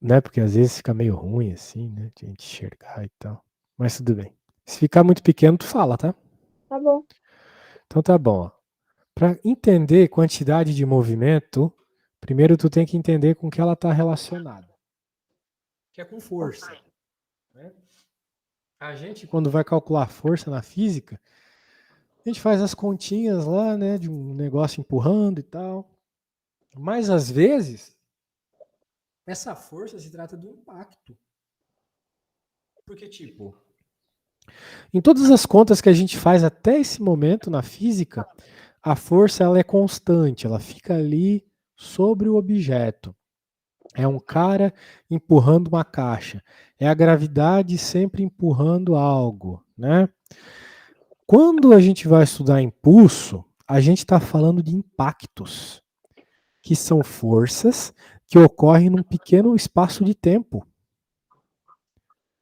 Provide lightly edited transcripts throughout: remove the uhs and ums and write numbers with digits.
né? Porque às vezes fica meio ruim assim, né? De a gente enxergar e tal. Mas tudo bem. Se ficar muito pequeno, tu fala, tá? Tá bom. Então tá bom, ó. Para entender quantidade de movimento, primeiro tu tem que entender com que ela está relacionada. Que é com força, né? A gente, quando vai calcular força na física, a gente faz as continhas lá, né? De um negócio empurrando e tal. Mas às vezes, essa força se trata do impacto. Porque, tipo, em todas as contas que a gente faz até esse momento na física, a força ela é constante, ela fica ali sobre o objeto. É um cara empurrando uma caixa. É a gravidade sempre empurrando algo, né? Quando a gente vai estudar impulso, a gente está falando de impactos, que são forças que ocorrem num pequeno espaço de tempo.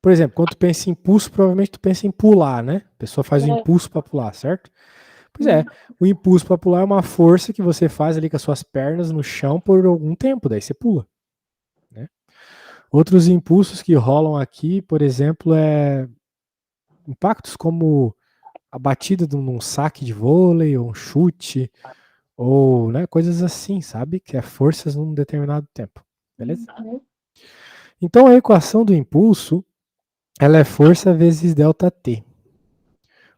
Por exemplo, quando tu pensa em impulso, provavelmente tu pensa em pular, né? A pessoa faz o É. impulso para pular, certo? Pois é, o impulso para pular é uma força que você faz ali com as suas pernas no chão por algum tempo, daí você pula, né? Outros impulsos que rolam aqui, por exemplo, é impactos como a batida de um saque de vôlei, ou um chute, ou né, coisas assim, sabe? Que é forças num determinado tempo, beleza? Uhum. Então a equação do impulso, ela é força vezes ΔT,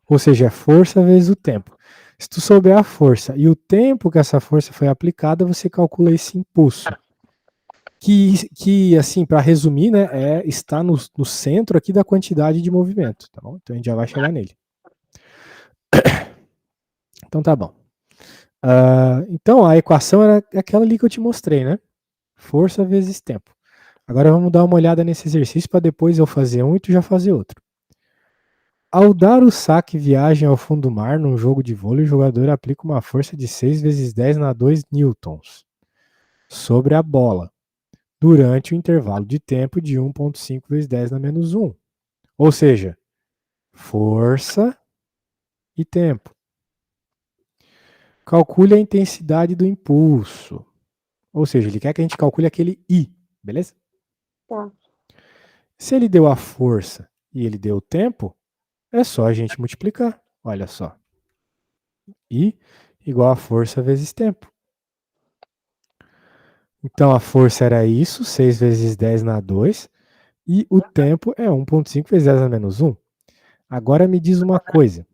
ou seja, é força vezes o tempo. Se tu souber a força e o tempo que essa força foi aplicada, você calcula esse impulso. Que assim, para resumir, né, está no centro aqui da quantidade de movimento, tá bom? Então a gente já vai chegar nele. Então tá bom. Então a equação era aquela ali que eu te mostrei, né? Força vezes tempo. Agora vamos dar uma olhada nesse exercício para depois eu fazer um e tu já fazer outro. Ao dar o saque viagem ao fundo do mar num jogo de vôlei, o jogador aplica uma força de 6 vezes 10 na 2 newtons sobre a bola, durante o intervalo de tempo de 1,5 vezes 10 na menos 1. Ou seja, força e tempo. Calcule a intensidade do impulso. Ou seja, ele quer que a gente calcule aquele I, beleza? Tá. Se ele deu a força e ele deu o tempo, é só a gente multiplicar. Olha só. I igual a força vezes tempo. Então a força era isso, 6 vezes 10 na 2, e o tempo é 1,5 vezes 10 na menos 1. Agora me diz uma coisa.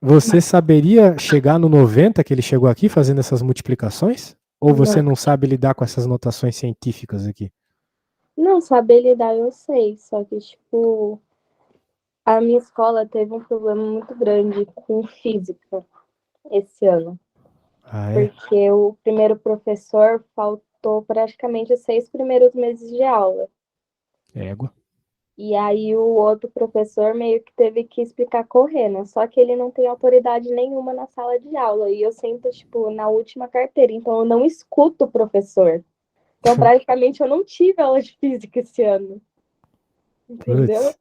Você saberia chegar no 90 que ele chegou aqui fazendo essas multiplicações? Ou você Não. não sabe lidar com essas notações científicas aqui? Não, saber lidar eu sei, só que, tipo, a minha escola teve um problema muito grande com física esse ano, Ah, é? porque o primeiro professor faltou praticamente os 6 primeiros meses de aula. Égua. E aí o outro professor meio que teve que explicar correndo, só que ele não tem autoridade nenhuma na sala de aula. E eu sempre, tipo, na última carteira, então eu não escuto o professor. Então, praticamente, eu não tive aula de física esse ano, entendeu? Putz,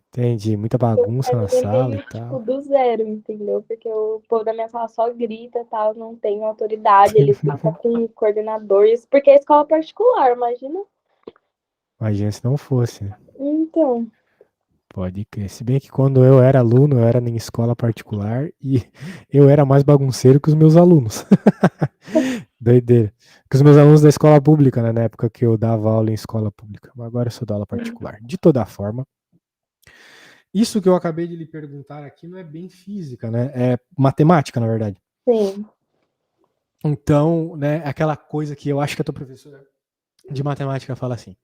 entendi. Muita Eu bagunça na saía sala e meio, tipo, tal. do zero, entendeu? Porque o povo da minha sala só grita e tal, não tem autoridade, eles ficam com coordenadores, porque é escola particular, imagina. Imagina se não fosse, né? Então, Pode crer. Se bem que quando eu era aluno, eu era em escola particular e eu era mais bagunceiro que os meus alunos. Doideira. Que os meus alunos da escola pública, né? Na época que eu dava aula em escola pública. Mas agora eu sou da aula particular. De toda forma, isso que eu acabei de lhe perguntar aqui não é bem física, né? É matemática, na verdade. sim. Então, né, aquela coisa que eu acho que a tua professora de matemática fala assim: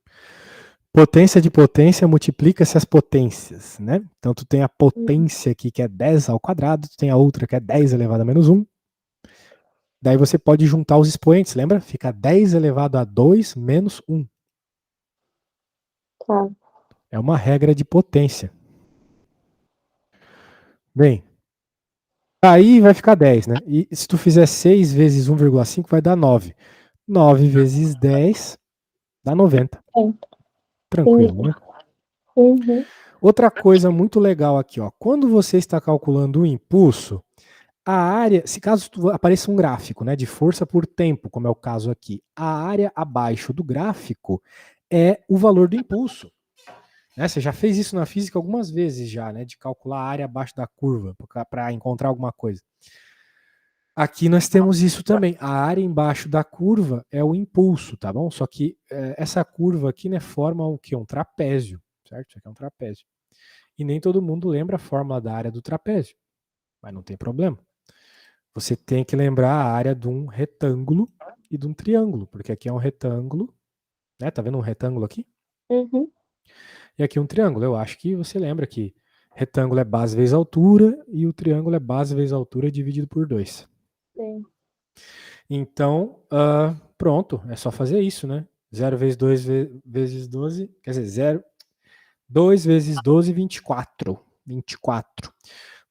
potência de potência multiplica-se as potências, né? Então tu tem a potência aqui que é 10 ao quadrado, tu tem a outra que é 10 elevado a menos 1. Daí você pode juntar os expoentes, lembra? Fica 10 elevado a 2 menos 1. Tá. É uma regra de potência. Bem, aí vai ficar 10, né? E se tu fizer 6 vezes 1,5 vai dar 9. 9 vezes 10 dá 90. É, Tranquilo, entendi. né? Uhum. Outra coisa muito legal aqui, ó. Quando você está calculando o impulso, a área, se caso apareça um gráfico, né, de força por tempo, como é o caso aqui, a área abaixo do gráfico é o valor do impulso. Né? Você já fez isso na física algumas vezes já, né, de calcular a área abaixo da curva para encontrar alguma coisa. Aqui nós temos isso também. A área embaixo da curva é o impulso, tá bom? Só que essa curva aqui, né, forma o que? Um trapézio, certo? Isso aqui é um trapézio. E nem todo mundo lembra a fórmula da área do trapézio, mas não tem problema. Você tem que lembrar a área de um retângulo e de um triângulo, porque aqui é um retângulo, né? Tá vendo um retângulo aqui? Uhum. E aqui um triângulo. Eu acho que você lembra que retângulo é base vezes altura e o triângulo é base vezes altura dividido por 2. Sim. Então, pronto, é só fazer isso, né? 0 vezes 2 vezes 12, quer dizer, 2 vezes 12, 24. 24.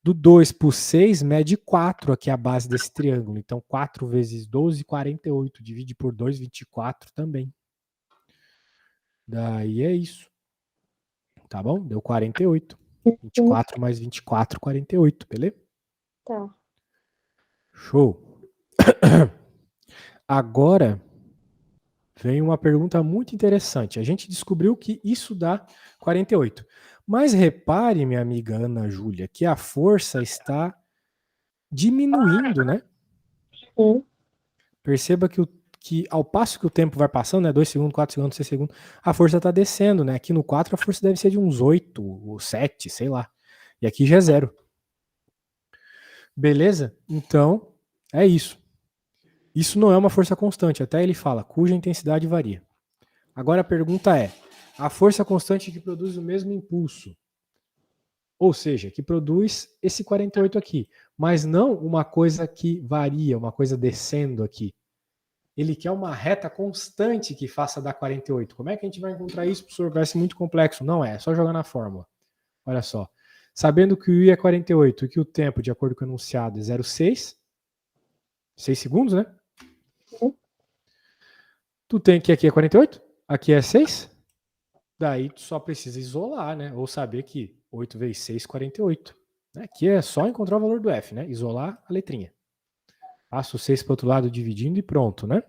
Do 2 por 6, mede 4 aqui a base desse triângulo. Então, 4 vezes 12, 48. Divide por 2, 24 também. Daí é isso. Tá bom? Deu 48. 24 mais 24, 48, beleza? Tá. Show. Agora vem uma pergunta muito interessante. A gente descobriu que isso dá 48. Mas repare, minha amiga Ana Júlia, que a força está diminuindo, né? Sim. Perceba que ao passo que o tempo vai passando, né? 2 segundos, 4 segundos, 6 segundos, a força está descendo, né? Aqui no 4 a força deve ser de uns 8 ou 7, sei lá. E aqui já é 0. Beleza? Então, é isso. Isso não é uma força constante, até ele fala, cuja intensidade varia. Agora a pergunta é: a força constante que produz o mesmo impulso, ou seja, que produz esse 48 aqui, mas não uma coisa que varia, uma coisa descendo aqui. Ele quer uma reta constante que faça dar 48. Como é que a gente vai encontrar isso, professor? Vai ser muito complexo. Não é só jogar na fórmula. Olha só. Sabendo que o I é 48 e que o tempo, de acordo com o enunciado, é 0,6, 6 segundos, né? Tu tem que aqui é 48, aqui é 6. Daí tu só precisa isolar, né? Ou saber que 8 vezes 6, 48. Né? Aqui é só encontrar o valor do F, né? Isolar a letrinha. Passa o 6 para o outro lado dividindo e pronto, né?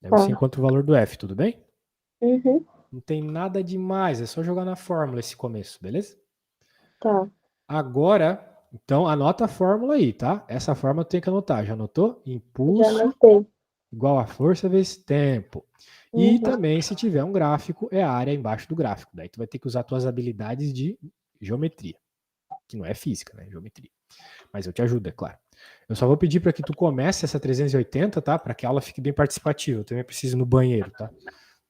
Daí Tá. você encontra o valor do F, tudo bem? Uhum. Não tem nada demais, é só jogar na fórmula esse começo, beleza? Tá. Agora, então anota a fórmula aí, tá? Essa fórmula tem que anotar. Já anotou? Já Impulso anotei. igual a força vezes tempo. E Uhum. também, se tiver um gráfico, é a área embaixo do gráfico. Daí tu vai ter que usar tuas habilidades de geometria, que não é física, né? Geometria. Mas eu te ajudo, é claro. Eu só vou pedir para que tu comece essa 380, tá? Para que a aula fique bem participativa. Eu também preciso ir no banheiro, tá?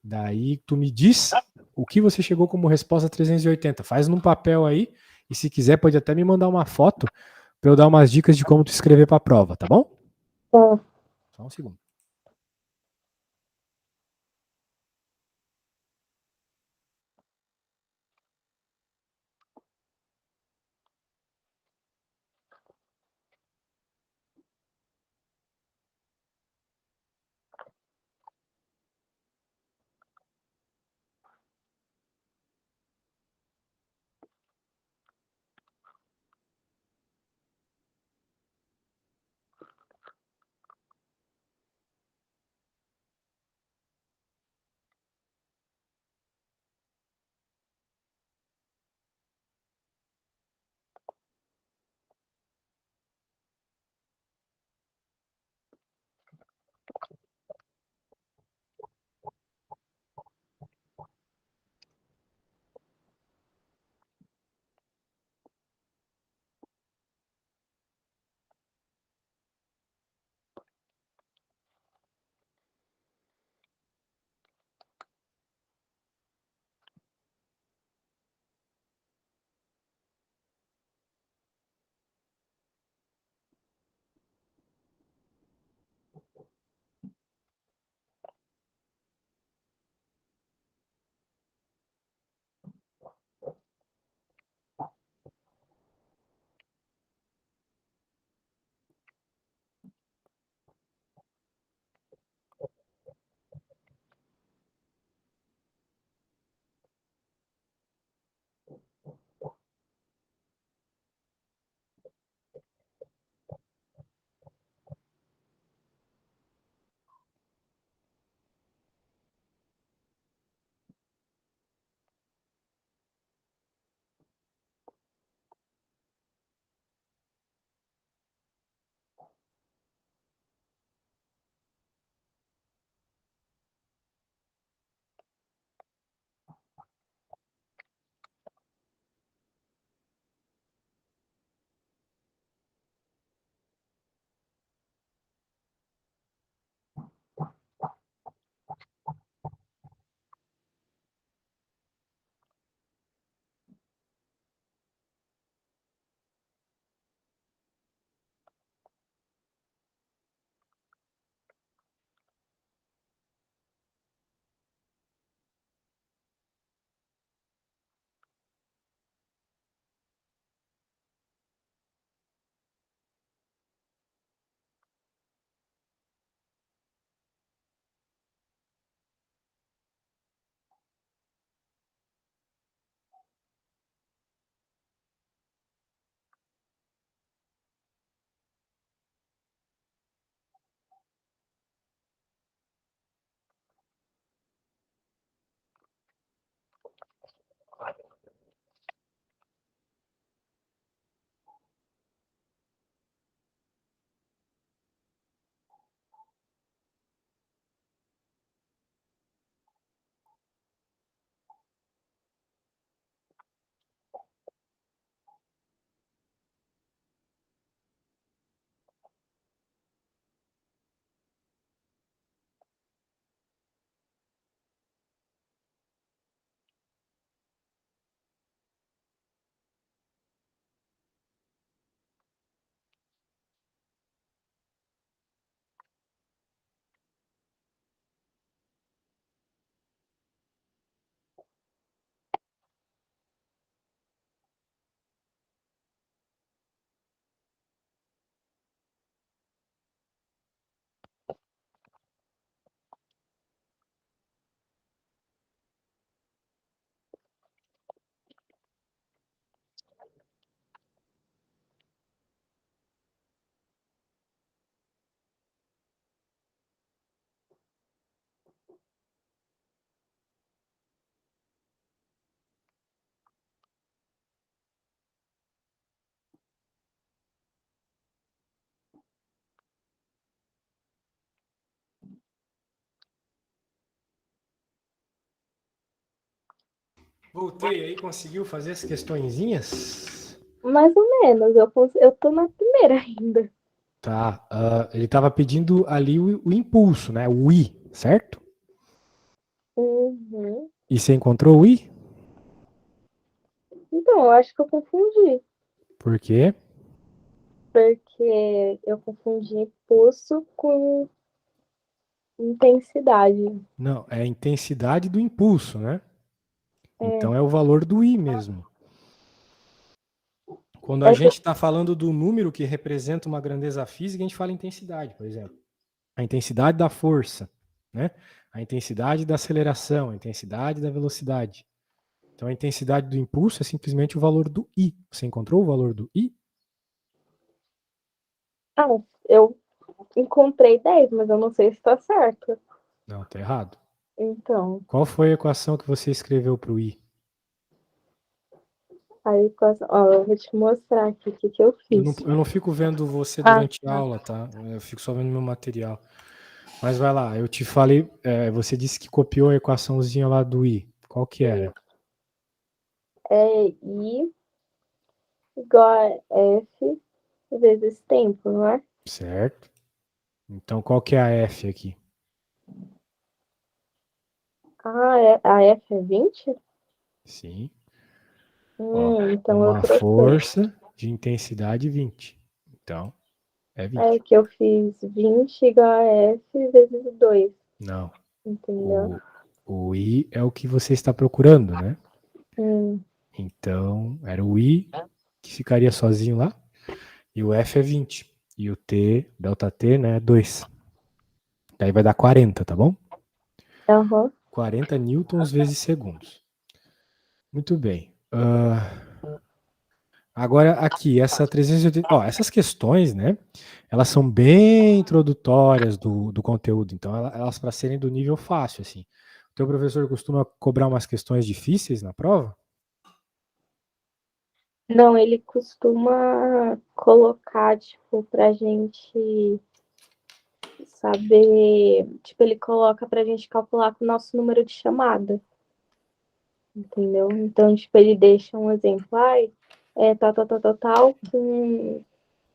Daí tu me diz o que você chegou como resposta 380. Faz num papel aí e se quiser pode até me mandar uma foto para eu dar umas dicas de como tu escrever para a prova, tá bom? Tá. Só um segundo. Voltei aí, conseguiu fazer as questõezinhas? Mais ou menos, eu tô na primeira ainda. Tá. Ele estava pedindo ali o impulso, né? O I, certo? Uhum. E você encontrou o I? Então, eu acho que eu confundi, Por quê? porque eu confundi pulso com intensidade. Não, é a intensidade do impulso, né? É, Então é o valor do I mesmo. Quando a é que, gente está falando do número que representa uma grandeza física, a gente fala intensidade, por exemplo. A intensidade da força, né? A intensidade da aceleração, a intensidade da velocidade. Então a intensidade do impulso é simplesmente o valor do I. Você encontrou o valor do I? eu encontrei 10, mas eu não sei se tá certo. Não, tá errado. Então, Qual foi a equação que você escreveu para o I? aí, ó, eu vou te mostrar aqui o que, que eu fiz. Eu não fico vendo você Ah, durante a aula, tá? Eu fico só vendo meu material. Mas vai lá, eu te falei, você disse que copiou a equaçãozinha lá do I. Qual que era? é I igual a F vezes tempo, não é? Certo. Então qual que é a F aqui? A F é 20. Sim. Ó, Então eu uma troquei. força de intensidade 20. Então, é É 20. que eu fiz 20 igual a F vezes 2, Não. entendeu? O I é o que você está procurando, né? Hum, Então, era o I que ficaria sozinho lá. E o F é 20. E o T, delta T, né, é 2. Daí vai dar 40, tá bom? aham. 40 newtons vezes segundos. Muito bem. Agora aqui, essa 380, ó, essas questões, né, elas são bem introdutórias do conteúdo, então elas para serem do nível fácil, assim. O teu professor costuma cobrar umas questões difíceis na prova? Não, ele costuma colocar, tipo, pra gente saber. Tipo, ele coloca pra gente calcular com o nosso número de chamada, entendeu? Então, tipo, ele deixa um exemplo, ai, tal, com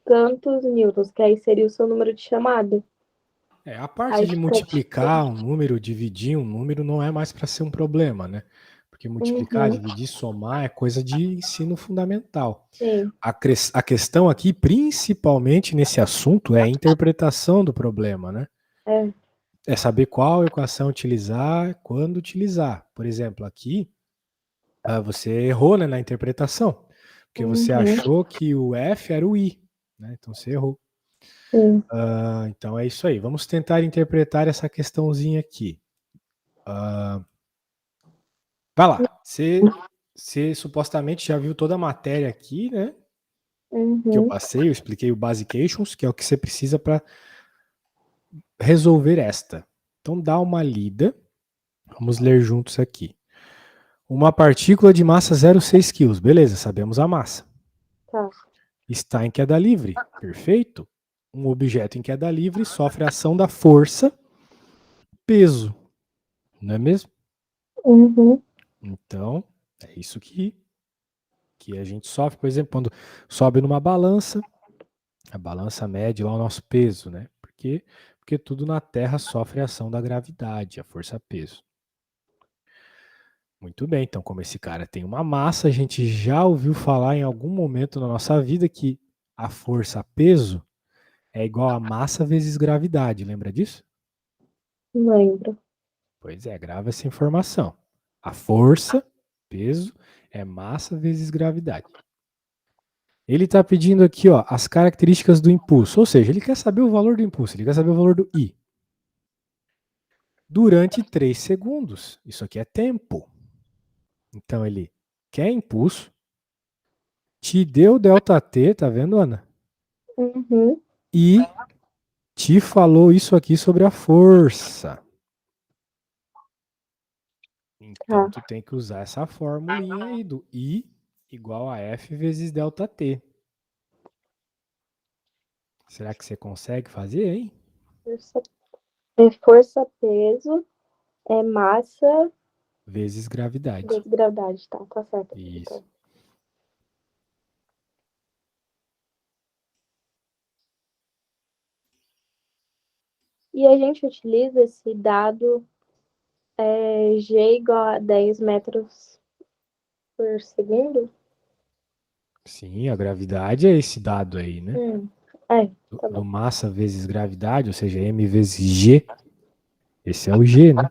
tantos newtons, que aí seria o seu número de chamada. A parte Aí de fica tipo, multiplicar um número, dividir um número, não é mais para ser um problema, né? Porque multiplicar, uhum, dividir, somar é coisa de ensino fundamental. sim, A questão aqui, principalmente nesse assunto, é a interpretação do problema, né? é, É saber qual equação utilizar, quando utilizar. Por exemplo, aqui você errou, né, na interpretação, porque você uhum, achou que o F era o I, né? Então você errou. sim, Então é isso aí. Vamos tentar interpretar essa questãozinha aqui. Ah, vai lá. Você supostamente já viu toda a matéria aqui, né? Que eu uhum, passei, eu expliquei o Basications, que é o que você precisa para resolver esta. Então dá uma lida. Vamos ler juntos aqui. Uma partícula de massa 0,6 kg. Beleza, sabemos a massa. tá, Está em queda livre. Perfeito. Um objeto em queda livre sofre a ação da força, peso. Não é mesmo? uhum, Então, é isso que a gente sofre. Por exemplo, quando sobe numa balança, a balança mede lá o nosso peso, né? Por quê? Porque tudo na Terra sofre a ação da gravidade, a força-peso. Muito bem, então, como esse cara tem uma massa, a gente já ouviu falar em algum momento na nossa vida que a força-peso é igual a massa vezes gravidade, lembra disso? lembro. Pois é, grava essa informação. A força, peso, é massa vezes gravidade. Ele está pedindo aqui, ó, as características do impulso, ou seja, ele quer saber o valor do impulso, ele quer saber o valor do I. Durante 3 segundos. Isso aqui é tempo. Então ele quer impulso, te deu ΔT, tá vendo, Ana? Uhum, E te falou isso aqui sobre a força. Então tá. tu tem que usar essa formulinha aí do I igual a F vezes ΔT. Será que você consegue fazer, hein? Força, é força, peso, é massa vezes gravidade. Vezes gravidade, tá certo. Isso. Então. E a gente utiliza esse dado G igual a 10 metros por segundo? Sim, a gravidade é esse dado aí, né? Tá Do bom. massa vezes gravidade, ou seja, m vezes g. Esse é o g, né?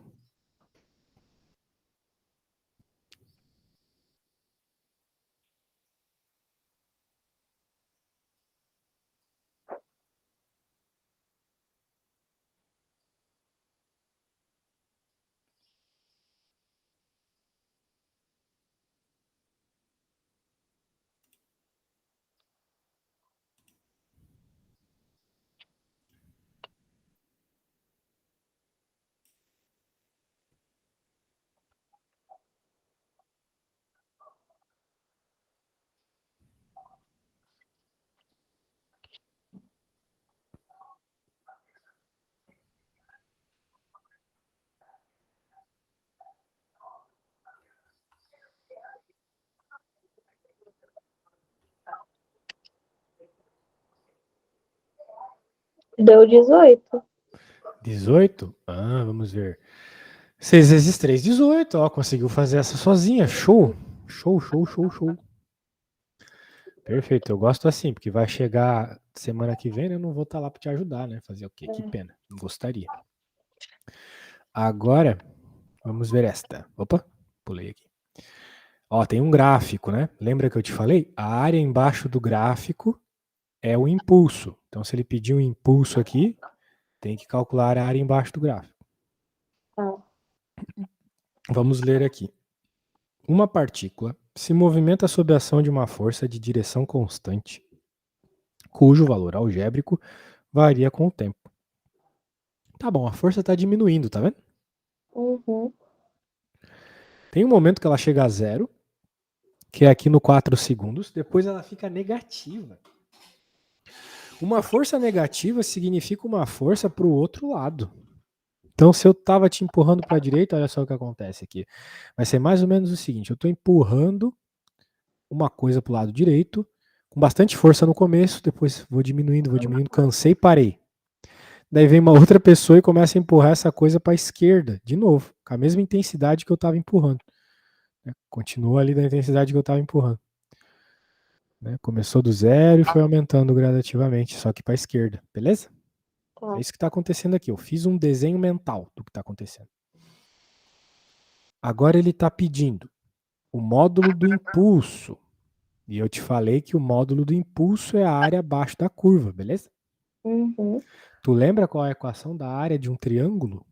Deu 18. 18? Ah, vamos ver. 6 vezes 3, 18. Ó, conseguiu fazer essa sozinha. Show. Show, show, show, show. Perfeito, eu gosto assim, porque vai chegar semana que vem, né? Eu não vou estar lá para te ajudar, né? Fazer o quê? Que pena. Não gostaria. Agora, vamos ver esta. Opa, pulei aqui. Ó, tem um gráfico, né? Lembra que eu te falei? A área embaixo do gráfico é o impulso. Então, se ele pedir um impulso aqui, tem que calcular a área embaixo do gráfico. Vamos ler aqui. Uma partícula se movimenta sob a ação de uma força de direção constante, cujo valor algébrico varia com o tempo. Tá bom, a força está diminuindo, tá vendo? Uhum. Tem um momento que ela chega a zero, que é aqui no 4 segundos, depois ela fica negativa. Uma força negativa significa uma força para o outro lado. Então, se eu estava te empurrando para a direita, olha só o que acontece aqui. Vai ser mais ou menos o seguinte: eu estou empurrando uma coisa para o lado direito, com bastante força no começo, depois vou diminuindo, cansei, parei. Daí vem uma outra pessoa e começa a empurrar essa coisa para a esquerda, de novo, com a mesma intensidade que eu estava empurrando. Continua ali da intensidade que eu estava empurrando. Começou do zero e foi aumentando gradativamente, só que para a esquerda, beleza? Tá. É isso que está acontecendo aqui. Eu fiz um desenho mental do que está acontecendo. Agora ele está pedindo o módulo do impulso. E eu te falei que o módulo do impulso é a área abaixo da curva, beleza? Uhum. Tu lembra qual é a equação da área de um triângulo?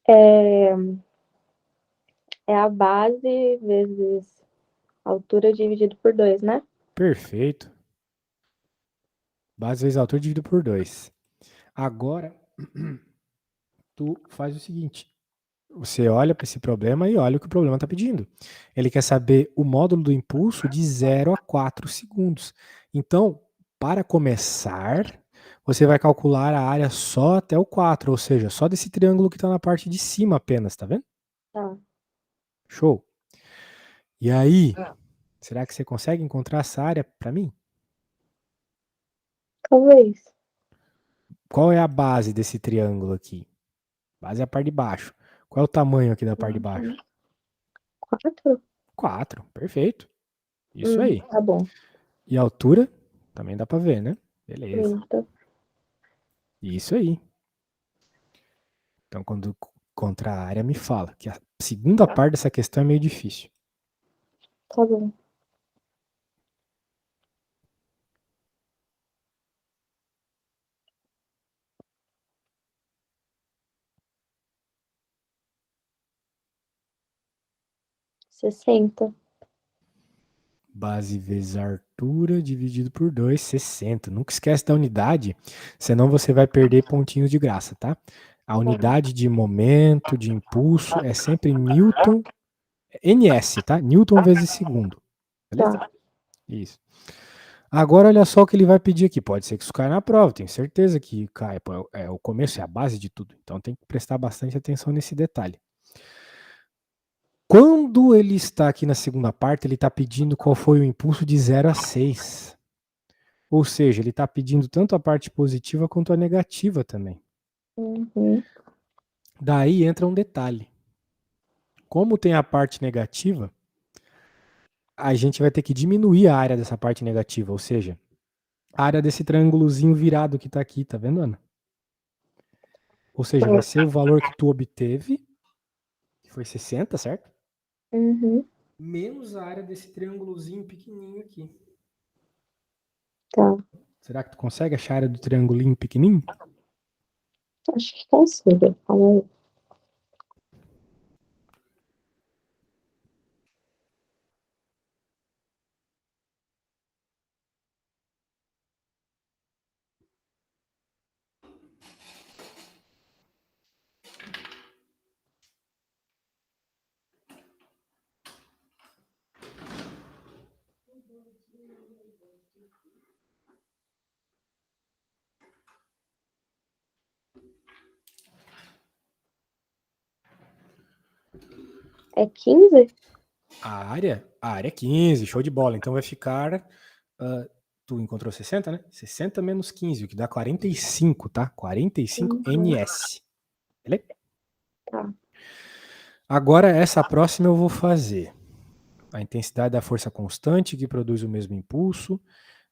É a base vezes a altura dividido por 2, né? Perfeito. Base vezes altura dividido por 2. Agora, tu faz o seguinte. Você olha para esse problema e olha o que o problema está pedindo. Ele quer saber o módulo do impulso de 0 a 4 segundos. Então, para começar, você vai calcular a área só até o 4, ou seja, só desse triângulo que está na parte de cima apenas, tá vendo? Tá. Show. E aí, será que você consegue encontrar essa área para mim? Talvez. Qual é a base desse triângulo aqui? Base é a parte de baixo. Qual é o tamanho aqui da parte de baixo? 4? 4, perfeito. Isso aí. Tá bom. E a altura? Também dá para ver, né? Beleza. 30. Isso aí. Então, quando encontrar a área, me fala. Que a segunda parte dessa questão é meio difícil. Tá bom. $60. Base vezes a altura dividido por 2, 60. Nunca esquece da unidade, senão você vai perder pontinhos de graça, tá? A unidade de momento, de impulso, é sempre Newton, NS, tá? Newton vezes segundo. Beleza? Tá. Isso. Agora, olha só o que ele vai pedir aqui. Pode ser que isso caia na prova, tenho certeza que cai. O começo é a base de tudo. Então tem que prestar bastante atenção nesse detalhe. Quando ele está aqui na segunda parte, ele está pedindo qual foi o impulso de 0 a 6. Ou seja, ele está pedindo tanto a parte positiva quanto a negativa também. Uhum. Daí entra um detalhe. Como tem a parte negativa, a gente vai ter que diminuir a área dessa parte negativa, ou seja, a área desse triângulozinho virado que está aqui, tá vendo, Ana? Ou seja, vai ser o valor que tu obteve, que foi 60, certo? Uhum. Menos a área desse triângulozinho pequenininho aqui. Tá. Será que tu consegue achar a área do triangulinho pequenininho? Acho que consigo. Calma aí. É 15? A área é 15, show de bola. Então vai ficar. Tu encontrou 60, né? 60 menos 15, o que dá 45, tá? 45 ns. Beleza? Tá. Agora, essa próxima eu vou fazer. A intensidade da força constante que produz o mesmo impulso,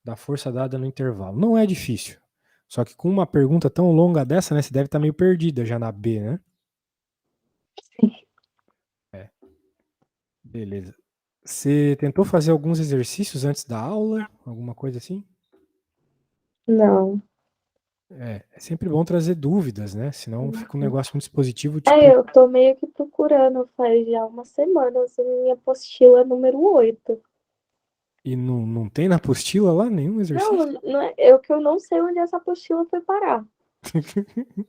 da força dada no intervalo. Não é difícil. Só que com uma pergunta tão longa dessa, né? Você deve estar meio perdida já na B, né? Sim. É. Beleza. Você tentou fazer alguns exercícios antes da aula? Alguma coisa assim? Não. É sempre bom trazer dúvidas, né? Senão fica um negócio muito expositivo, É, tipo, eu tô meio que procurando faz já uma semana essa minha apostila número 8. e não tem na apostila lá nenhum exercício? Não, não é, eu que eu não sei onde essa apostila foi parar.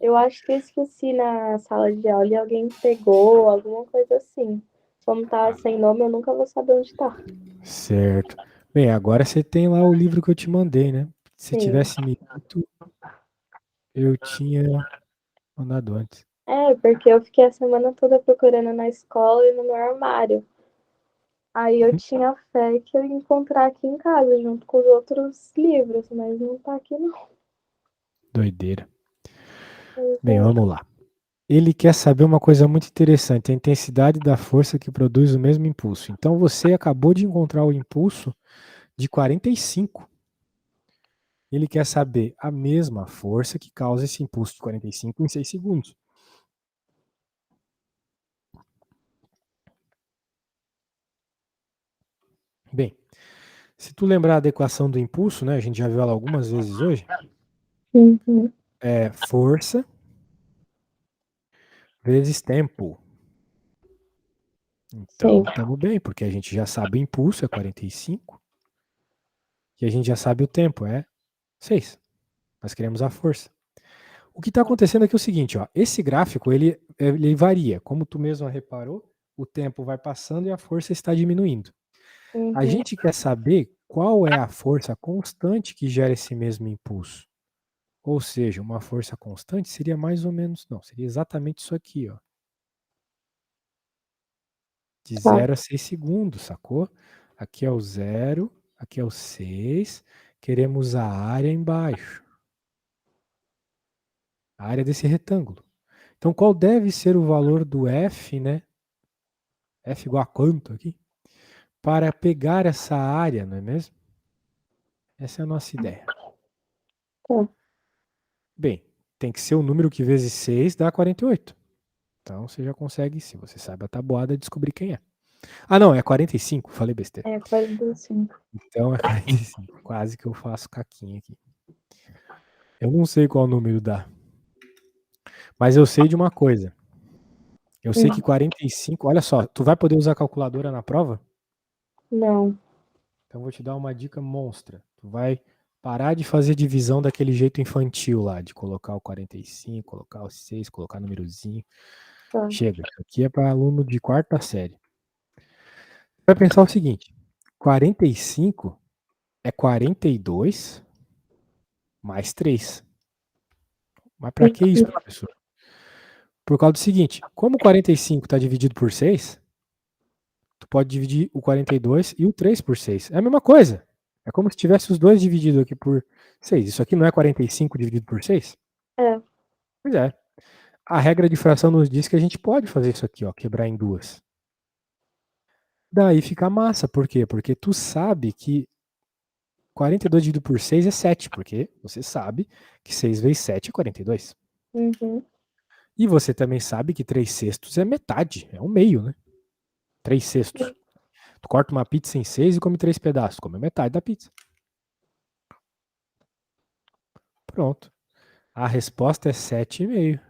Eu acho que eu esqueci na sala de aula e alguém pegou, alguma coisa assim. Como tá sem nome, eu nunca vou saber onde tá. Certo. Bem, agora você tem lá o livro que eu te mandei, né? Se Sim. tivesse me dito, eu tinha mandado antes. É, porque eu fiquei a semana toda procurando na escola e no meu armário. Aí eu tinha fé que eu ia encontrar aqui em casa, junto com os outros livros, mas não tá aqui não. Doideira. Pois Bem, é. vamos lá. Ele quer saber uma coisa muito interessante, a intensidade da força que produz o mesmo impulso. Então você acabou de encontrar o impulso de 45. Ele quer saber a mesma força que causa esse impulso de 45 em 6 segundos. Bem, se tu lembrar da equação do impulso, né, a gente já viu ela algumas vezes hoje, Uhum. é força vezes tempo. Sim. Então, estamos bem, porque a gente já sabe o impulso é 45 e a gente já sabe o tempo é 6. Nós queremos a força. O que está acontecendo aqui é o seguinte, ó, esse gráfico ele varia. Como tu mesmo reparou, o tempo vai passando e a força está diminuindo. A Uhum. gente quer saber qual é a força constante que gera esse mesmo impulso. Ou seja, uma força constante seria mais ou menos, não, seria exatamente isso aqui, ó. De Tá. 0 a 6 segundos, sacou? Aqui é o 0, aqui é o 6. Queremos a área embaixo. A área desse retângulo. Então, qual deve ser o valor do F, né? F igual a quanto aqui? Para pegar essa área, não é mesmo? Essa é a nossa ideia. Tá. Bem, tem que ser o número que vezes 6 dá 48. Então, você já consegue, se você sabe a tabuada, descobrir quem é. Ah, não, é 45, falei besteira. É 45. Então, é 45. Quase que eu faço caquinha aqui. Eu não sei qual número dá. Mas eu sei de uma coisa. Eu sei que 45. Olha só, tu vai poder usar a calculadora na prova? Não. Então eu vou te dar uma dica monstra. Tu vai parar de fazer divisão daquele jeito infantil lá, de colocar o 45, colocar o 6, colocar númerozinho. Tá. Chega, isso aqui é para aluno de quarta série. Vai pensar o seguinte: 45 é 42 mais 3. Mas para que isso, professor? Por causa do seguinte: como 45 está dividido por 6, pode dividir o 42 e o 3 por 6. É a mesma coisa. É como se tivesse os dois divididos aqui por 6. Isso aqui não é 45 dividido por 6? É. Pois é. A regra de fração nos diz que a gente pode fazer isso aqui, ó, quebrar em duas. Daí fica massa. Por quê? Porque tu sabe que 42 dividido por 6 é 7, porque você sabe que 6 vezes 7 é 42. Uhum. E você também sabe que 3 sextos é metade, é um meio, né? 3 sextos. Tu corta uma pizza em 6 e come 3 pedaços, come metade da pizza. Pronto. A resposta é 7,5.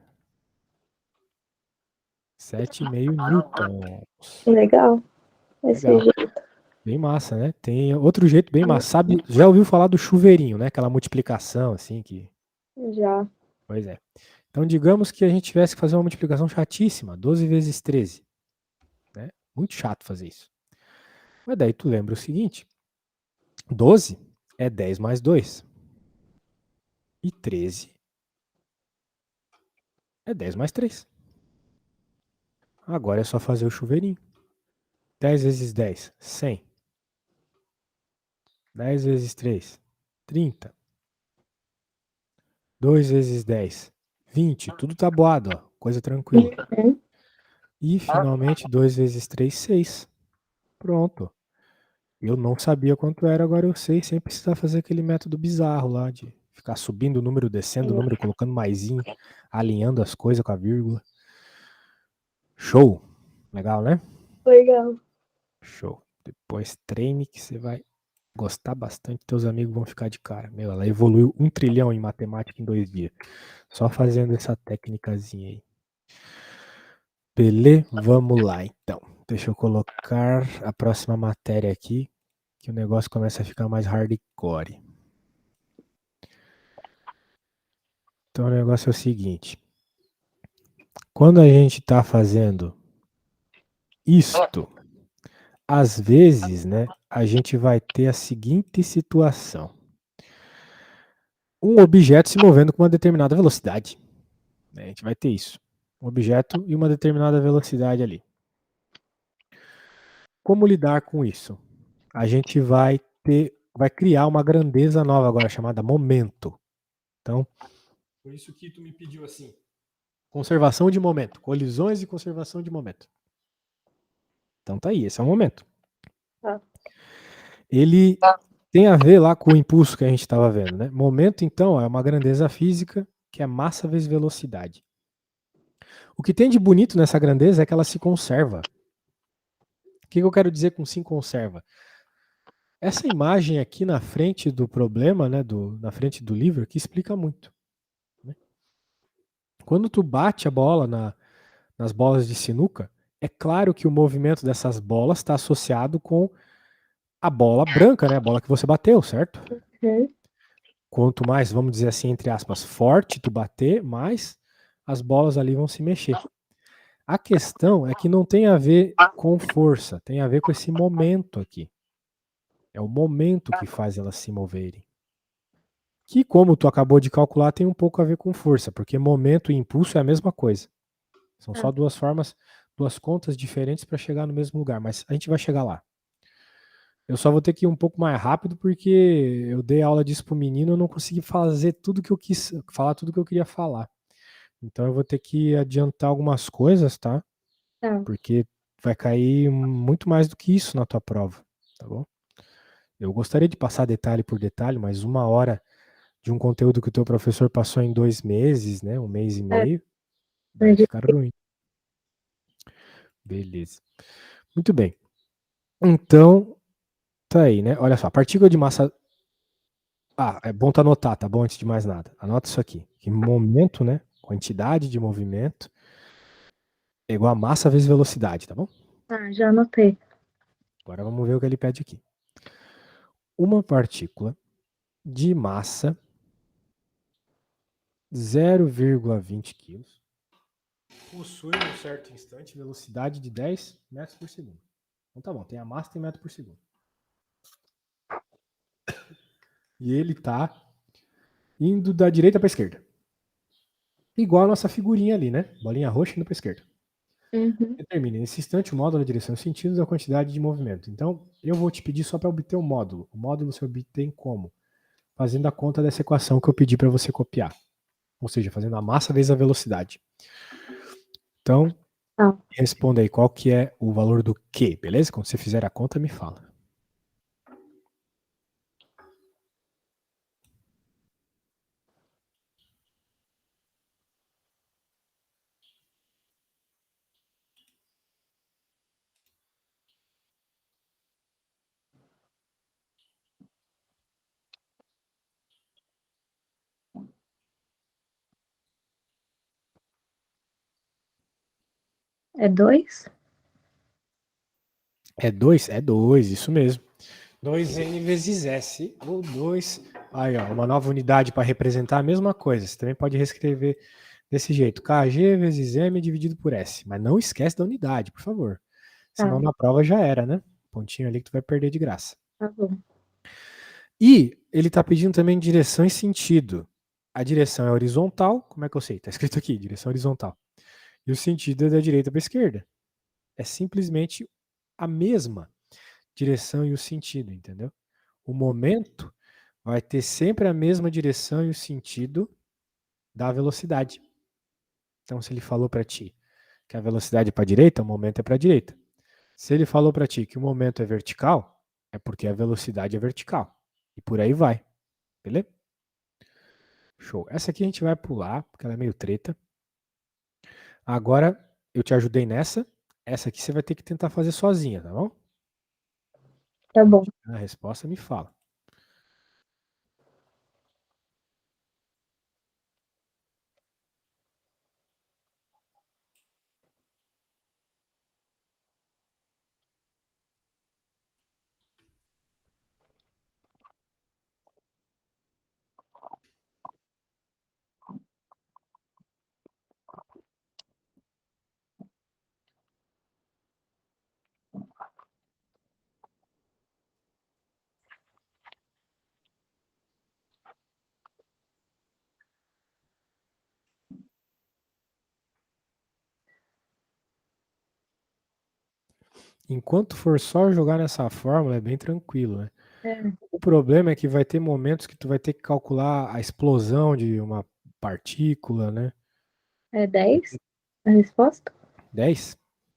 7,5 newtons. Legal. Esse Legal. jeito. Bem massa, né? Tem outro jeito bem massa. Sabe, já ouviu falar do chuveirinho, né? Aquela multiplicação, assim, que... Já. Pois é. Então, digamos que a gente tivesse que fazer uma multiplicação chatíssima, 12 vezes 13. Né? Muito chato fazer isso. Mas daí tu lembra o seguinte, 12 é 10 mais 2. E 13 é 10 mais 3. Agora é só fazer o chuveirinho. 10 vezes 10, 100. 10 vezes 3, 30. 2 vezes 10, 20. Tudo tabuado, ó. Coisa tranquila. Uhum. E, finalmente, 2 vezes 3, 6. Pronto. Eu não sabia quanto era, agora eu sei, sem precisar fazer aquele método bizarro lá de ficar subindo o número, descendo o número, colocando maisinho, alinhando as coisas com a vírgula. Show! Legal, né? Legal. Show. Depois treine que você vai gostar bastante, teus amigos vão ficar de cara. Meu, ela evoluiu 1 trilhão em matemática em 2 dias. Só fazendo essa técnicazinha aí. Beleza? Vamos lá, então. Deixa eu colocar a próxima matéria aqui, que o negócio começa a ficar mais hardcore. Então o negócio é o seguinte. Quando a gente está fazendo isto, às vezes, né, a gente vai ter a seguinte situação. Um objeto se movendo com uma determinada velocidade. A gente vai ter isso. Um objeto e uma determinada velocidade ali. Como lidar com isso? A gente vai criar uma grandeza nova agora, chamada momento. Então, por isso que tu me pediu assim, conservação de momento, colisões e conservação de momento. Então tá aí, esse é o momento. Tá. Ele tem a ver lá com o impulso que a gente estava vendo, né? Momento, então, é uma grandeza física que é massa vezes velocidade. O que tem de bonito nessa grandeza é que ela se conserva. O que eu quero dizer com se conserva? Essa imagem aqui na frente do problema, né, na frente do livro, que explica muito. Né? Quando tu bate a bola nas bolas de sinuca, é claro que o movimento dessas bolas está associado com a bola branca, né, a bola que você bateu, certo? Uhum. Quanto mais, vamos dizer assim, entre aspas, forte tu bater, mais as bolas ali vão se mexer. A questão é que não tem a ver com força, tem a ver com esse momento aqui. É o momento que faz elas se moverem. Que, como tu acabou de calcular, tem um pouco a ver com força, porque momento e impulso é a mesma coisa. São só duas formas, duas contas diferentes para chegar no mesmo lugar, mas a gente vai chegar lá. Eu só vou ter que ir um pouco mais rápido porque eu dei aula disso pro menino, eu não consegui fazer tudo que eu quis, falar tudo que eu queria falar. Então eu vou ter que adiantar algumas coisas, tá? Tá. Porque vai cair muito mais do que isso na tua prova, tá bom? Eu gostaria de passar detalhe por detalhe, mas 1 hora de um conteúdo que o teu professor passou em 2 meses, né? 1 mês e meio, vai ficar ruim. Beleza. Muito bem. Então, tá aí, né? Olha só, partícula de massa. Ah, é bom tu anotar, tá bom? Antes de mais nada. Anota isso aqui. Que momento, né? Quantidade de movimento é igual a massa vezes velocidade, tá bom? Tá, já anotei. Agora vamos ver o que ele pede aqui. Uma partícula de massa 0,20 kg possui em um certo instante velocidade de 10 metros por segundo. Então tá bom, tem a massa e tem metro por segundo. E ele tá indo da direita para a esquerda. Igual a nossa figurinha ali, né? Bolinha roxa indo para a esquerda. Uhum. Determine nesse instante o módulo, a direção e o sentido da quantidade de movimento. Então, eu vou te pedir só para obter o módulo. O módulo você obtém como? Fazendo a conta dessa equação que eu pedi para você copiar. Ou seja, fazendo a massa vezes a velocidade. Então, responda aí qual que é o valor do Q, beleza? Quando você fizer a conta, me fala. É 2? É 2? É 2, isso mesmo. 2n vezes s, ou 2. Aí, ó, uma nova unidade para representar a mesma coisa. Você também pode reescrever desse jeito: kg vezes m dividido por s. Mas não esquece da unidade, por favor. Senão Tá, na prova já era, né? Pontinho ali que tu vai perder de graça. tá bom. E ele está pedindo também direção e sentido. A direção é horizontal, como é que eu sei? Está escrito aqui, direção horizontal. E o sentido é da direita para a esquerda. É simplesmente a mesma direção e o sentido, entendeu? O momento vai ter sempre a mesma direção e o sentido da velocidade. Então, se ele falou para ti que a velocidade é para a direita, o momento é para a direita. Se ele falou para ti que o momento é vertical, é porque a velocidade é vertical. E por aí vai. Beleza? Show. Essa aqui a gente vai pular, porque ela é meio treta. Agora, eu te ajudei nessa. Essa aqui você vai ter que tentar fazer sozinha, tá bom? Tá bom. A resposta me fala. Enquanto for só jogar nessa fórmula, é bem tranquilo, né? É, O problema é que vai ter momentos que tu vai ter que calcular a explosão de uma partícula, né? é 10 a resposta? 10?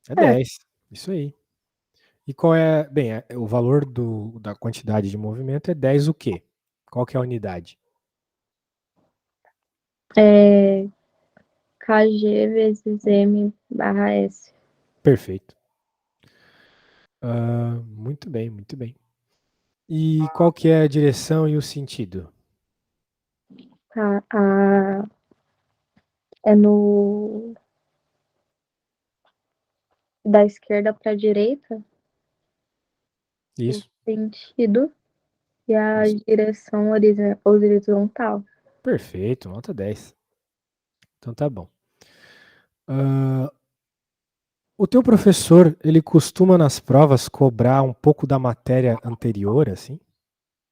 É É, 10. Isso aí. E qual é, bem, o valor da quantidade de movimento é 10 o quê? Qual que é a unidade? é kg vezes m barra s. Perfeito. Muito bem, muito bem. E qual que é a direção e o sentido? Tá, é no da esquerda para a direita, o Isso, sentido e a isso. direção horizontal. Perfeito, nota 10. Então tá bom. Ah, o teu professor, ele costuma nas provas cobrar um pouco da matéria anterior, assim?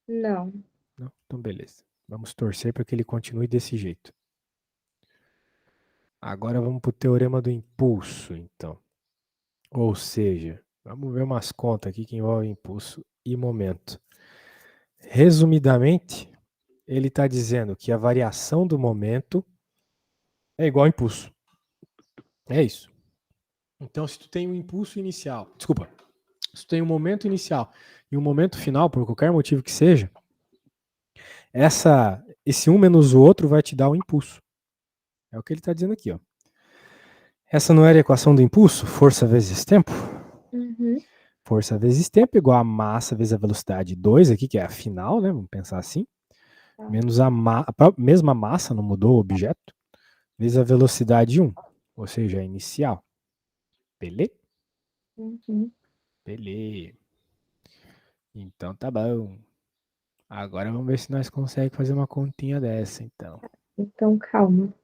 Não. Não? Então beleza. Vamos torcer para que ele continue desse jeito. Agora vamos para o teorema do impulso, então. Ou seja, vamos ver umas contas aqui que envolvem impulso e momento. Resumidamente, ele está dizendo que a variação do momento é igual ao impulso. É isso. Então, se tu tem um impulso inicial, desculpa, se tu tem um momento inicial e um momento final, por qualquer motivo que seja, esse um menos o outro vai te dar o impulso. É o que ele está dizendo aqui, ó. Essa não era a equação do impulso? Força vezes tempo? Uhum. Força vezes tempo igual a massa vezes a velocidade 2 aqui, que é a final, né? Vamos pensar assim. Tá. Menos a mesma massa, não mudou o objeto, vezes a velocidade 1, ou seja, a inicial. Beleza? Uhum. Beleza. Então tá bom. Agora vamos ver se nós conseguimos fazer uma continha dessa, então. Então, calma.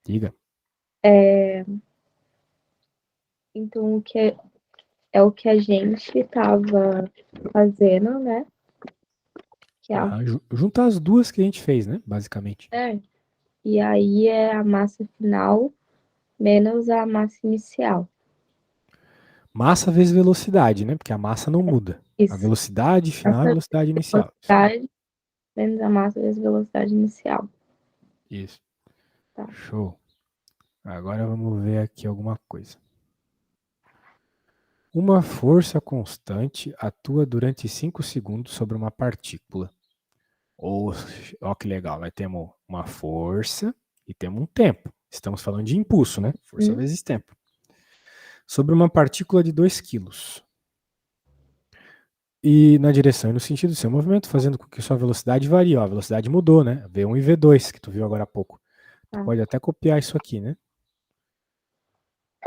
Diga. É, então, é o que a gente estava fazendo, né? Que é a, Juntar as duas que a gente fez, né? Basicamente. e aí é a massa final Menos a massa inicial. Massa vezes velocidade, né? Porque a massa não muda. A Isso. velocidade final é a Massa velocidade vezes inicial. Isso aí. velocidade, menos a massa vezes velocidade inicial. Isso. Tá. Show. Agora vamos ver aqui alguma coisa. Uma força constante atua durante 5 segundos sobre uma partícula. Ó que legal, nós temos uma força e temos um tempo. Estamos falando de impulso, né? Força vezes tempo. Sobre uma partícula de 2 quilos. E na direção e no sentido do seu movimento, fazendo com que sua velocidade varie. Ó, a velocidade mudou, né? V1 e V2, que tu viu agora há pouco. Tu pode até copiar isso aqui, né?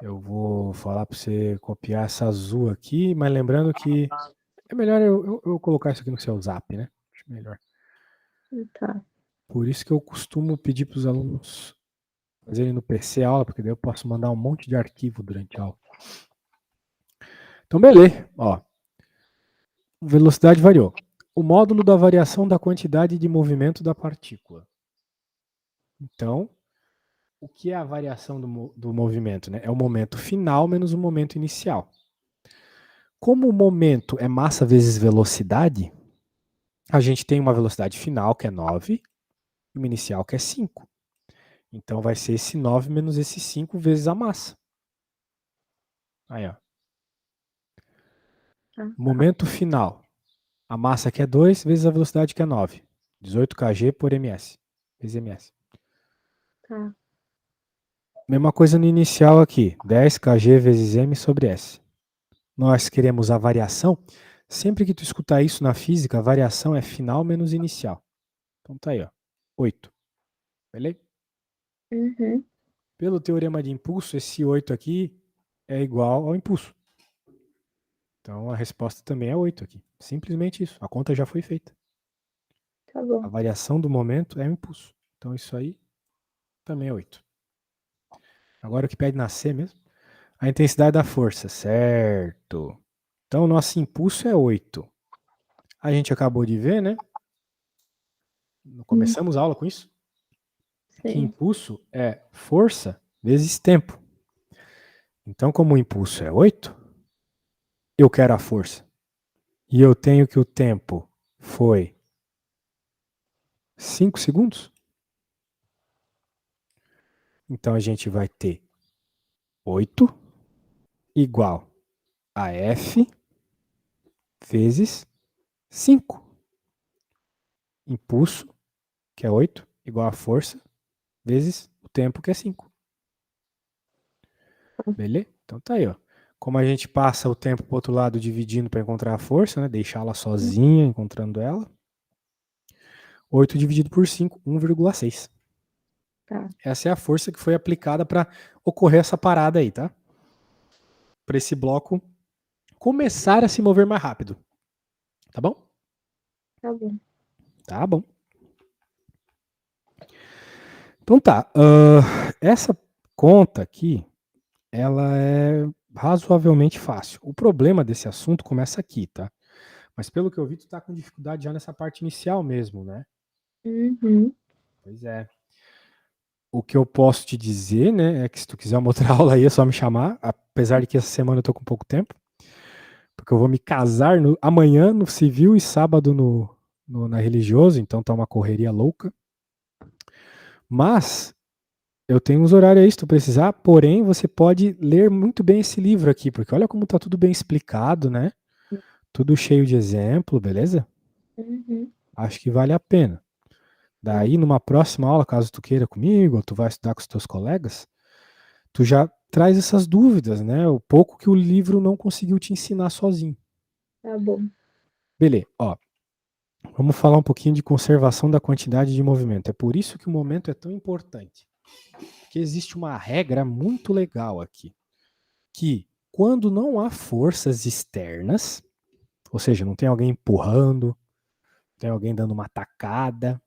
Eu vou falar para você copiar essa azul aqui, mas lembrando que é melhor eu colocar isso aqui no seu zap, né? Acho melhor. Tá. Por isso que eu costumo pedir para os alunos fazerem no PC a aula, porque daí eu posso mandar um monte de arquivo durante a aula. Então, beleza. Ó, velocidade variou. O módulo da variação da quantidade de movimento da partícula. Então, o que é a variação do movimento? Né? É o momento final menos o momento inicial. Como o momento é massa vezes velocidade, a gente tem uma velocidade final, que é 9, e uma inicial, que é 5. Então, vai ser esse 9 menos esse 5 vezes a massa. Aí, ó. Momento final. A massa que é 2 vezes a velocidade que é 9. 18 kg por ms. Vezes ms. Tá. Mesma coisa no inicial aqui. 10 kg vezes m sobre s. Nós queremos a variação. Sempre que tu escutar isso na física, a variação é final menos inicial. Então tá aí, ó. 8. Beleza? Pelo teorema de impulso, esse 8 aqui é igual ao impulso. Então a resposta também é 8 aqui. Simplesmente isso. A conta já foi feita. Tá bom. A variação do momento é o impulso. Então isso aí também é 8. Agora o que pede na C mesmo? A intensidade da força, certo. Então o nosso impulso é 8. A gente acabou de ver, né? Começamos a aula com isso? Que impulso é força vezes tempo. Então, como o impulso é 8, eu quero a força. E eu tenho que o tempo foi 5 segundos. Então a gente vai ter 8 igual a F vezes 5. Impulso, que é 8, igual a força, vezes o tempo, que é 5. Beleza? Então tá aí, ó. Como a gente passa o tempo pro outro lado dividindo para encontrar a força, né? Deixar ela sozinha, encontrando ela. 8 dividido por 5, 1,6. Tá. Essa é a força que foi aplicada para ocorrer essa parada aí, tá? Para esse bloco começar a se mover mais rápido. Tá bom? Tá bom. Tá bom. Então tá. Essa conta aqui, ela é razoavelmente fácil. O problema desse assunto começa aqui, tá? Mas pelo que eu vi, tu tá com dificuldade já nessa parte inicial mesmo, né? Pois é. O que eu posso te dizer, né, é que se tu quiser uma outra aula aí, é só me chamar, apesar de que essa semana eu tô com pouco tempo, porque eu vou me casar amanhã no civil e sábado na religioso, então tá uma correria louca. Mas eu tenho uns horários aí se tu precisar, porém você pode ler muito bem esse livro aqui, porque olha como tá tudo bem explicado, né? Tudo cheio de exemplo, beleza? Acho que vale a pena. Daí, numa próxima aula, caso tu queira comigo, ou tu vai estudar com os teus colegas, tu já traz essas dúvidas, né? O pouco que o livro não conseguiu te ensinar sozinho. Tá bom. Beleza, ó. Vamos falar um pouquinho de conservação da quantidade de movimento. É por isso que o momento é tão importante. Porque existe uma regra muito legal aqui, que quando não há forças externas, ou seja, não tem alguém empurrando, não tem alguém dando uma tacada,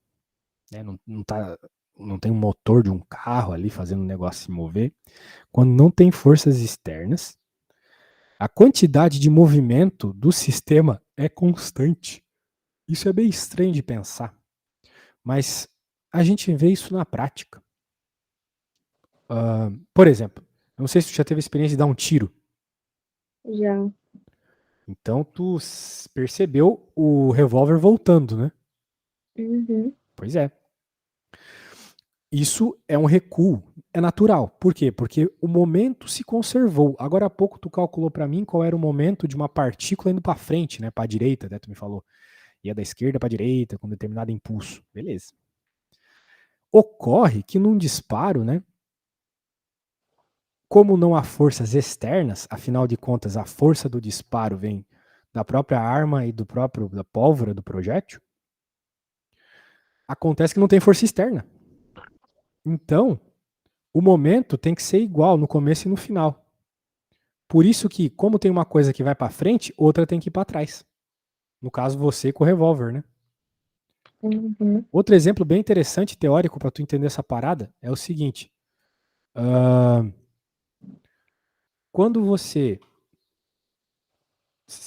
né? Não tem um motor de um carro ali fazendo o negócio se mover. Quando não tem forças externas, a quantidade de movimento do sistema é constante. Isso é bem estranho de pensar, mas a gente vê isso na prática. Por exemplo, não sei se tu já teve a experiência de dar um tiro. Já. Então tu percebeu o revólver voltando, né? Uhum. Pois é. Isso é um recuo, é natural. Por quê? Porque o momento se conservou. Agora há pouco tu calculou para mim qual era o momento de uma partícula indo para frente, né, para a direita, né, tu me falou. Ia da esquerda para a direita com determinado impulso. Beleza. Ocorre que num disparo, né, como não há forças externas, afinal de contas a força do disparo vem da própria arma e da pólvora do projétil, acontece que não tem força externa. Então, o momento tem que ser igual no começo e no final. Por isso que, como tem uma coisa que vai para frente, outra tem que ir para trás. No caso, você com o revólver, né? Uhum. Outro exemplo bem interessante, teórico, para tu entender essa parada, é o seguinte. Quando você...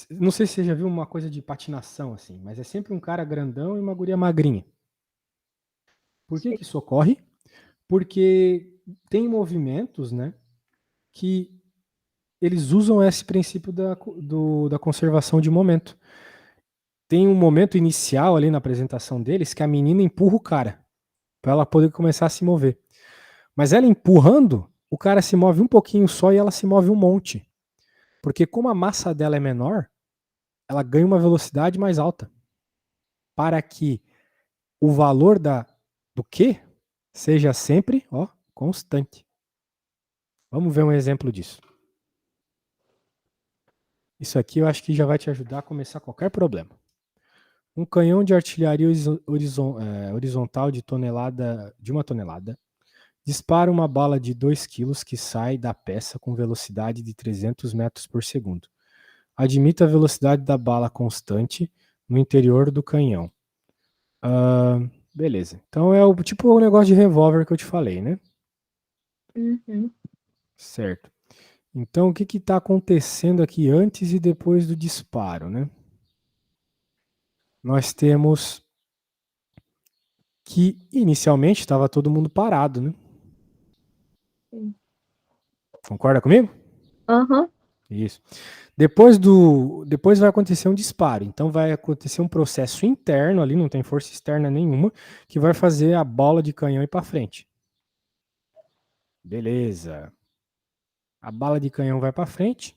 Não sei se você já viu uma coisa de patinação, assim, mas é sempre um cara grandão e uma guria magrinha. Por que que isso ocorre? Porque tem movimentos, né, que eles usam esse princípio da conservação de momento. Tem um momento inicial ali na apresentação deles que a menina empurra o cara para ela poder começar a se mover. Mas ela empurrando, o cara se move um pouquinho só e ela se move um monte. Porque como a massa dela é menor, ela ganha uma velocidade mais alta. Para que o valor do Q seja sempre, ó, constante. Vamos ver um exemplo disso. Isso aqui eu acho que já vai te ajudar a começar qualquer problema. Um canhão de artilharia horizontal de 1 tonelada dispara uma bala de 2 quilos que sai da peça com velocidade de 300 metros por segundo. Admita a velocidade da bala constante no interior do canhão. Beleza. Então é o negócio de revólver que eu te falei, né? Uhum. Certo. Então o que está acontecendo aqui antes e depois do disparo, né? Nós temos que inicialmente estava todo mundo parado, né? Sim. Concorda comigo? Aham. Isso. Depois vai acontecer um disparo. Então vai acontecer um processo interno ali, não tem força externa nenhuma, que vai fazer a bola de canhão ir para frente. Beleza. A bala de canhão vai para frente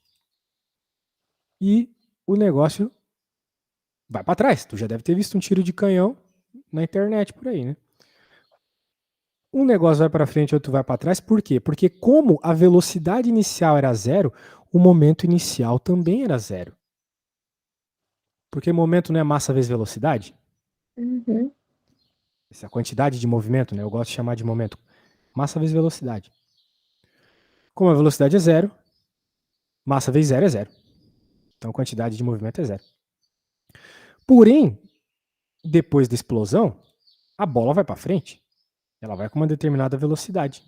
e o negócio vai para trás. Tu já deve ter visto um tiro de canhão na internet por aí, né? Um negócio vai para frente, outro vai para trás. Por quê? Porque como a velocidade inicial era zero, o momento inicial também era zero. Porque momento não é massa vezes velocidade? Uhum. Essa quantidade de movimento, né? Eu gosto de chamar de momento. Massa vezes velocidade. Como a velocidade é zero, massa vezes zero é zero. Então a quantidade de movimento é zero. Porém, depois da explosão, a bola vai para frente. Ela vai com uma determinada velocidade.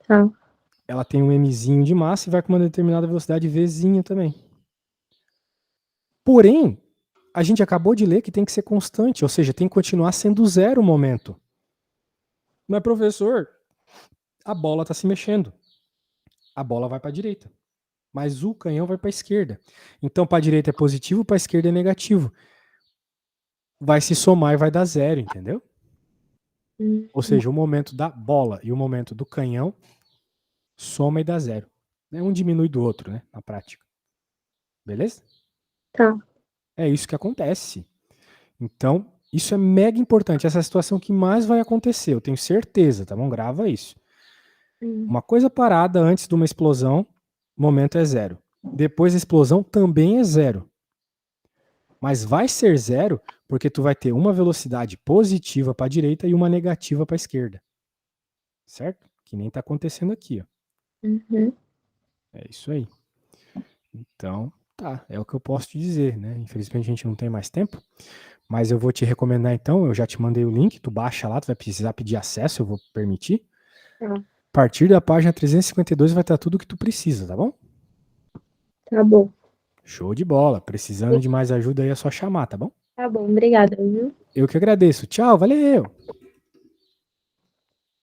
Tá. Ela tem um mzinho de massa e vai com uma determinada velocidade vzinho também. Porém, a gente acabou de ler que tem que ser constante, ou seja, tem que continuar sendo zero o momento. Mas, professor, a bola está se mexendo. A bola vai para a direita. Mas o canhão vai para a esquerda. Então, para a direita é positivo, para a esquerda é negativo. Vai se somar e vai dar zero, entendeu? Ou Uhum. seja, o momento da bola e o momento do canhão soma e dá zero. Um diminui do outro, né? Na prática. Beleza? Tá. É isso que acontece. Então, isso é mega importante. Essa é a situação que mais vai acontecer, eu tenho certeza, tá bom? Grava isso. Uhum. Uma coisa parada antes de uma explosão, momento é zero. Depois da explosão também é zero. Mas vai ser zero porque tu vai ter uma velocidade positiva para a direita e uma negativa para a esquerda. Certo? Que nem está acontecendo aqui. Ó. Uhum. É isso aí. Então, tá. É o que eu posso te dizer, né? Infelizmente a gente não tem mais tempo. Mas eu vou te recomendar então, eu já te mandei o link, tu baixa lá, tu vai precisar pedir acesso, eu vou permitir. Tá. A partir da página 352 vai estar tudo o que tu precisa, tá bom? Tá bom. Show de bola. Precisando de mais ajuda aí é só chamar, tá bom? Tá bom, obrigada, viu? Eu que agradeço. Tchau, valeu!